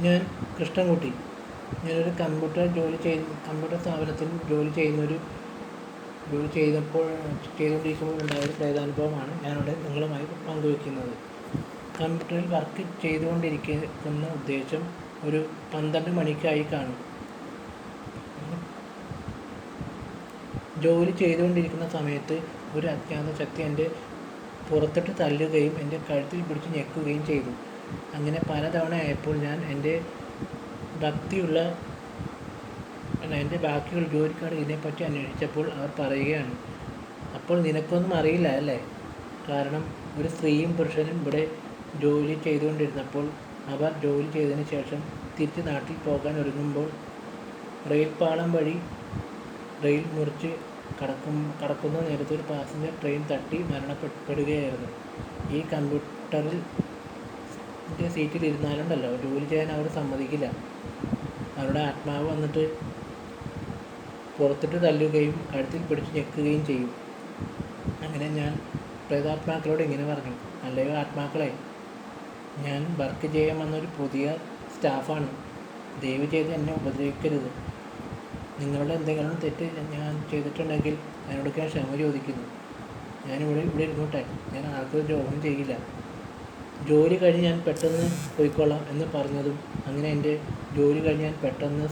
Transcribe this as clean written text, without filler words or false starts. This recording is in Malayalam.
ഞാൻ കൃഷ്ണൻകുട്ടി. ഞാനൊരു കമ്പ്യൂട്ടർ സ്ഥാപനത്തിൽ ചെയ്തുകൊണ്ടിരിക്കുമ്പോൾ ഉണ്ടായൊരു പ്രേതാനുഭവമാണ് ഞാനിവിടെ നിങ്ങളുമായി പങ്കുവയ്ക്കുന്നത്. കമ്പ്യൂട്ടറിൽ വർക്ക് ചെയ്തുകൊണ്ടിരിക്കുന്ന ഉദ്ദേശം ഒരു 12 മണിക്കായി കാണും. ജോലി ചെയ്തുകൊണ്ടിരിക്കുന്ന സമയത്ത് ഒരു അജ്ഞാത ശക്തി എൻ്റെ പുറത്തിട്ട് തള്ളുകയും എൻ്റെ കഴുത്തിൽ പിടിച്ച് ഞെക്കുകയും ചെയ്തു. അങ്ങനെ പലതവണ ആയപ്പോൾ ഞാൻ എൻ്റെ ബാക്കിയുള്ള ജോലിക്കാർ ഇതിനെപ്പറ്റി അന്വേഷിച്ചപ്പോൾ അവർ പറയുകയാണ്, അപ്പോൾ നിനക്കൊന്നും അറിയില്ല അല്ലേ? കാരണം ഒരു സ്ത്രീയും പുരുഷനും ഇവിടെ ജോലി ചെയ്തുകൊണ്ടിരുന്നപ്പോൾ അവർ ജോലി ചെയ്തതിന് ശേഷം തിരിച്ച് നാട്ടിൽ പോകാൻ ഒരുങ്ങുമ്പോൾ റെയിൽപ്പാളം വഴി റെയിൽ മുറിച്ച് കടക്കുന്ന നേരത്തെ ഒരു പാസഞ്ചർ ട്രെയിൻ തട്ടി മരണപ്പെടുകയായിരുന്നു. ഈ കമ്പ്യൂട്ടറിൽ സീറ്റിൽ ഇരുന്നാലുണ്ടല്ലോ, ജോലി ചെയ്യാൻ അവർ സമ്മതിക്കില്ല. അവരുടെ ആത്മാവ് വന്നിട്ട് പുറത്തിട്ട് തല്ലുകയും കഴുത്തിൽ പിടിച്ച് ഞെക്കുകയും ചെയ്യും. അങ്ങനെ ഞാൻ പ്രേതാത്മാക്കളോട് ഇങ്ങനെ പറഞ്ഞു, അല്ലയോ ആത്മാക്കളെ, ഞാൻ വർക്ക് ചെയ്യാൻ വന്നൊരു പുതിയ സ്റ്റാഫാണ്. ദയവ് ചെയ്ത് എന്നെ ഉപദ്രവിക്കരുത്. നിങ്ങളുടെ എന്തെങ്കിലും തെറ്റ് ഞാൻ ചെയ്തിട്ടുണ്ടെങ്കിൽ എന്നോട് ഞാൻ ക്ഷമ ചോദിക്കുന്നു. ഇവിടെ ഇരുന്നോട്ടെ, ഞാൻ ആർക്കും ദ്രോഹം ചെയ്യില്ല. ജോലി കഴിഞ്ഞ് ഞാൻ പെട്ടെന്ന് പോയിക്കൊള്ളാം എന്ന് പറഞ്ഞതും അങ്ങനെ എൻ്റെ ജോലി കഴിഞ്ഞ് ഞാൻ പെട്ടെന്ന്